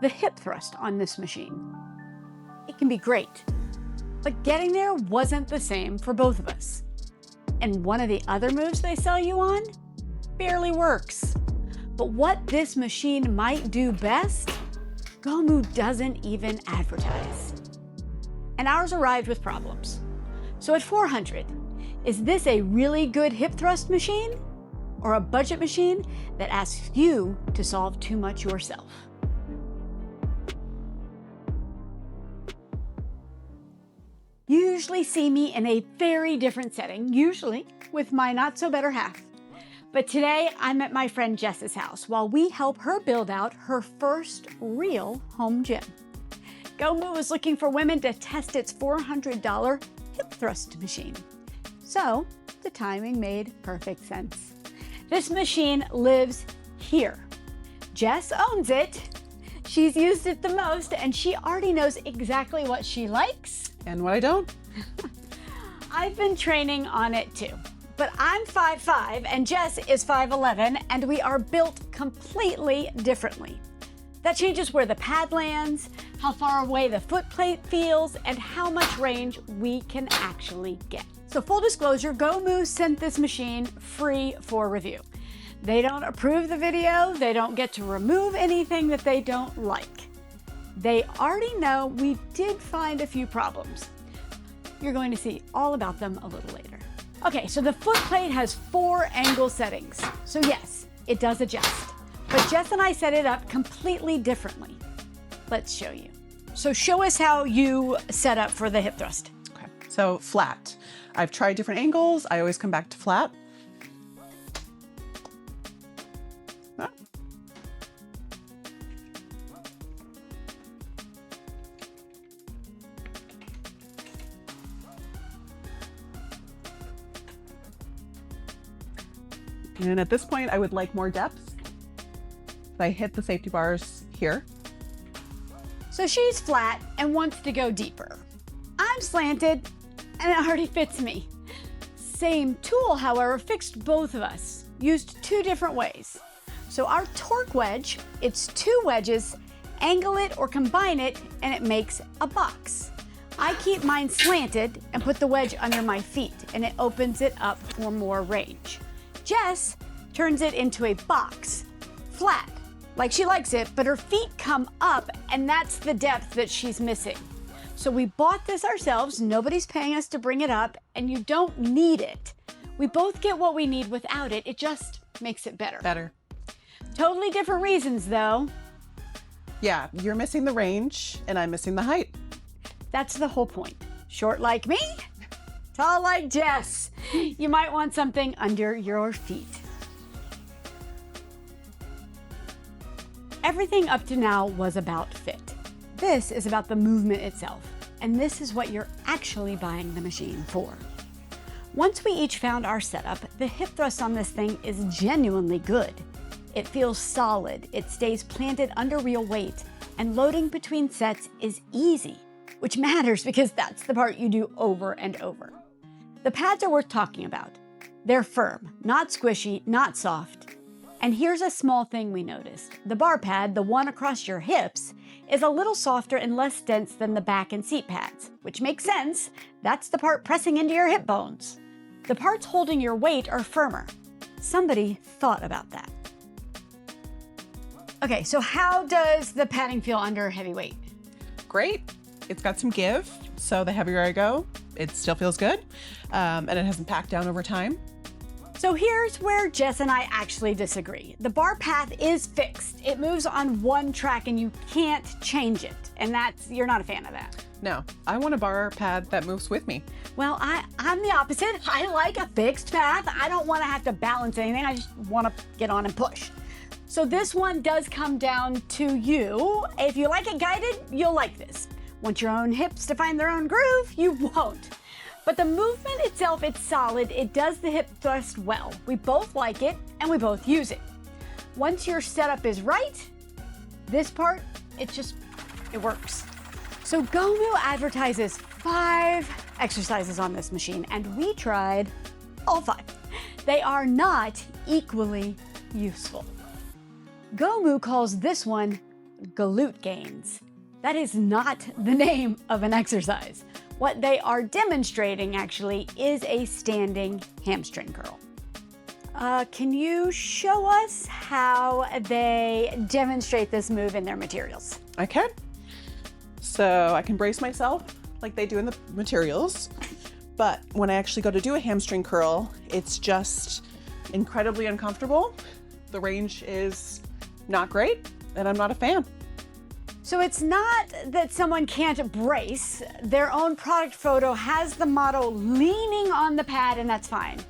the hip thrust on this machine. It can be great, but getting there wasn't the same for both of us. And one of the other moves they sell you on barely works. But what this machine might do best, Goimu doesn't even advertise. And ours arrived with problems. So at $400, is this a really good hip thrust machine or a budget machine that asks you to solve too much yourself? You usually see me in a very different setting, usually with my not so better half. But today I'm at my friend Jess's house while we help her build out her first real home gym. Goimu was looking for women to test its $400 hip thrust machine. So the timing made perfect sense. This machine lives here. Jess owns it. She's used it the most and she already knows exactly what she likes. And what I don't. I've been training on it too. But I'm 5'5" and Jess is 5'11", and we are built completely differently. That changes where the pad lands, how far away the foot plate feels, and how much range we can actually get. So full disclosure, Goimu sent this machine free for review. They don't approve the video, they don't get to remove anything that they don't like. They already know we did find a few problems. You're going to see all about them a little later. Okay, so the foot plate has 4 angle settings. So yes, it does adjust. But Jess and I set it up completely differently. Let's show you. So show us how you set up for the hip thrust. Okay, so flat. I've tried different angles. I always come back to flat. Ah. And at this point, I would like more depth. I hit the safety bars here. So she's flat and wants to go deeper. I'm slanted and it already fits me. Same tool, however, fixed both of us, used 2 different ways. So our torque wedge, it's 2 wedges, angle it or combine it, and it makes a box. I keep mine slanted and put the wedge under my feet, and it opens it up for more range. Jess turns it into a box, flat, like she likes it, but her feet come up, and that's the depth that she's missing. So we bought this ourselves, nobody's paying us to bring it up, and you don't need it. We both get what we need without it, it just makes it better. Better. Totally different reasons though. Yeah, you're missing the range, and I'm missing the height. That's the whole point. Short like me, tall like Jess. You might want something under your feet. Everything up to now was about fit. This is about the movement itself, and this is what you're actually buying the machine for. Once we each found our setup, the hip thrust on this thing is genuinely good. It feels solid, it stays planted under real weight, and loading between sets is easy, which matters because that's the part you do over and over. The pads are worth talking about. They're firm, not squishy, not soft. And here's a small thing we noticed. The bar pad, the one across your hips, is a little softer and less dense than the back and seat pads, which makes sense. That's the part pressing into your hip bones. The parts holding your weight are firmer. Somebody thought about that. Okay, so how does the padding feel under heavy weight? Great. It's got some give, so the heavier I go, it still feels good, and it hasn't packed down over time. So here's where Jess and I actually disagree. The bar path is fixed. It moves on one track and you can't change it. And you're not a fan of that. No, I want a bar pad that moves with me. Well, I'm the opposite. I like a fixed path. I don't want to have to balance anything. I just want to get on and push. So this one does come down to you. If you like it guided, you'll like this. Want your own hips to find their own groove? You won't. But the movement itself, it's solid. It does the hip thrust well. We both like it and we both use it. Once your setup is right, this part, it works. So Goimu advertises 5 exercises on this machine and we tried all 5. They are not equally useful. Goimu calls this one glute gains. That is not the name of an exercise. What they are demonstrating actually is a standing hamstring curl. Can you show us how they demonstrate this move in their materials? I can. So I can brace myself like they do in the materials, but when I actually go to do a hamstring curl, it's just incredibly uncomfortable. The range is not great, and I'm not a fan. So it's not that someone can't brace. Their own product photo has the model leaning on the pad, and that's fine.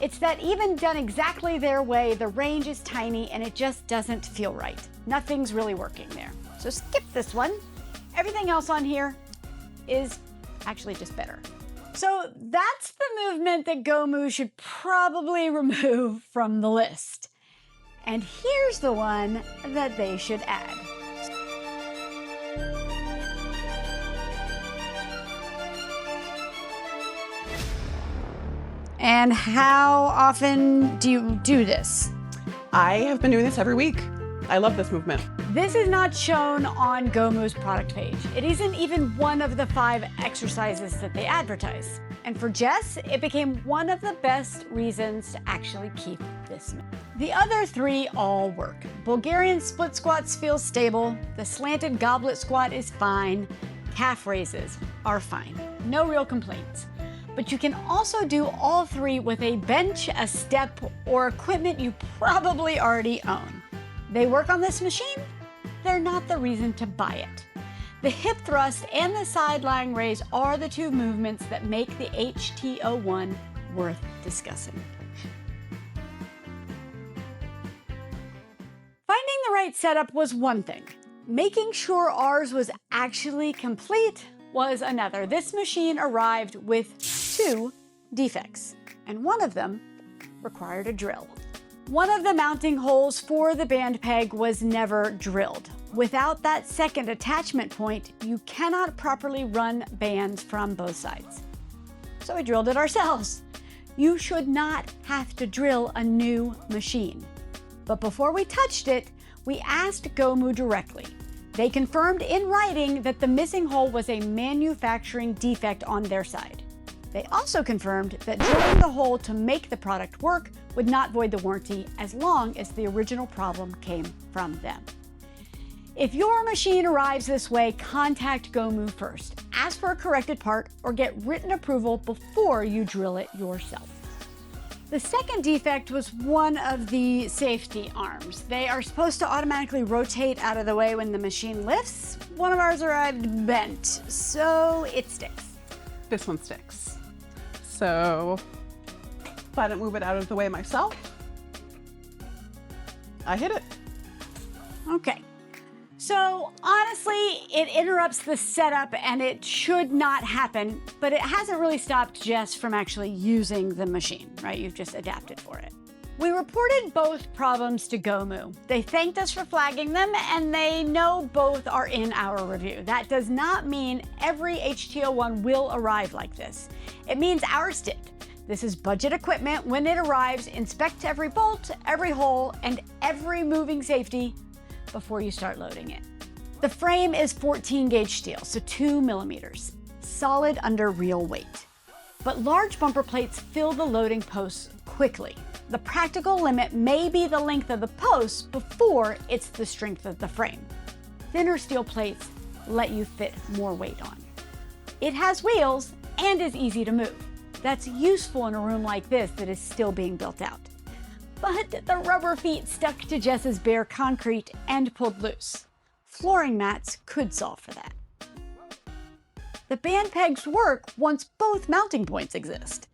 It's that even done exactly their way, the range is tiny and it just doesn't feel right. Nothing's really working there. So skip this one. Everything else on here is actually just better. So that's the movement that Goimu should probably remove from the list. And here's the one that they should add. And how often do you do this? I have been doing this every week. I love this movement. This is not shown on Goimu's product page. It isn't even one of the 5 exercises that they advertise. And for Jess, it became one of the best reasons to actually keep this move. The other 3 all work. Bulgarian split squats feel stable. The slanted goblet squat is fine. Calf raises are fine. No real complaints. But you can also do all 3 with a bench, a step, or equipment you probably already own. They work on this machine. They're not the reason to buy it. The hip thrust and the side lying raise are the 2 movements that make the HT01 worth discussing. Finding the right setup was one thing. Making sure ours was actually complete was another. This machine arrived with 2 defects, and one of them required a drill. One of the mounting holes for the band peg was never drilled. Without that second attachment point, you cannot properly run bands from both sides. So we drilled it ourselves. You should not have to drill a new machine. But before we touched it, we asked Goimu directly. They confirmed in writing that the missing hole was a manufacturing defect on their side. They also confirmed that drilling the hole to make the product work would not void the warranty as long as the original problem came from them. If your machine arrives this way, contact Goimu first. Ask for a corrected part or get written approval before you drill it yourself. The second defect was one of the safety arms. They are supposed to automatically rotate out of the way when the machine lifts. One of ours arrived bent, so it sticks. This one sticks. So if I don't move it out of the way myself, I hit it. Okay. So honestly, it interrupts the setup and it should not happen, but it hasn't really stopped Jess from actually using the machine, right? You've just adapted for it. We reported both problems to Goimu. They thanked us for flagging them and they know both are in our review. That does not mean every HT01 will arrive like this. It means ours did. This is budget equipment. When it arrives, inspect every bolt, every hole, and every moving safety before you start loading it. The frame is 14 gauge steel, so 2 millimeters, solid under real weight. But large bumper plates fill the loading posts quickly. The practical limit may be the length of the post before it's the strength of the frame. Thinner steel plates let you fit more weight on. It has wheels and is easy to move. That's useful in a room like this that is still being built out. But the rubber feet stuck to Jess's bare concrete and pulled loose. Flooring mats could solve for that. The band pegs work once both mounting points exist.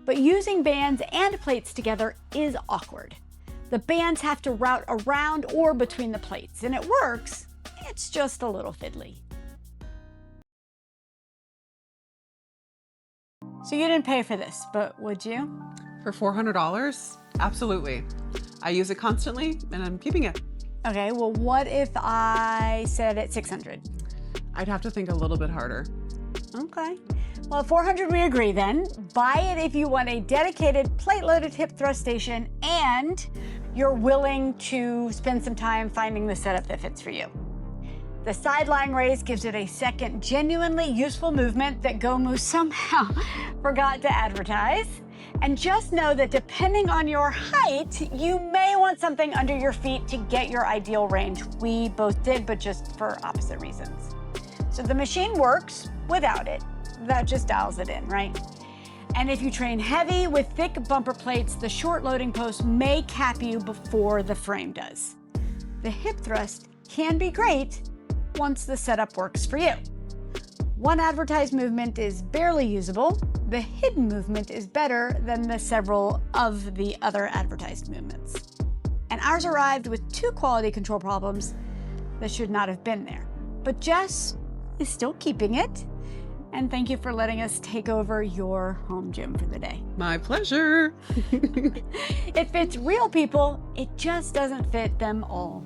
But using bands and plates together is awkward. The bands have to route around or between the plates, and it works, it's just a little fiddly. So you didn't pay for this, but would you? For $400? Absolutely. I use it constantly and I'm keeping it. Okay, well, what if I said at 600? I'd have to think a little bit harder. Okay. Well, at 400 we agree then. Buy it if you want a dedicated plate-loaded hip thrust station and you're willing to spend some time finding the setup that fits for you. The sideline raise gives it a second genuinely useful movement that Goimu somehow forgot to advertise. And just know that depending on your height, you may want something under your feet to get your ideal range. We both did, but just for opposite reasons. So the machine works without it. That just dials it in, right? And if you train heavy with thick bumper plates, the short loading post may cap you before the frame does. The hip thrust can be great once the setup works for you. One advertised movement is barely usable. The hidden movement is better than the several of the other advertised movements. And ours arrived with 2 quality control problems that should not have been there. But Jess is still keeping it. And thank you for letting us take over your home gym for the day. My pleasure. It fits real people, it just doesn't fit them all.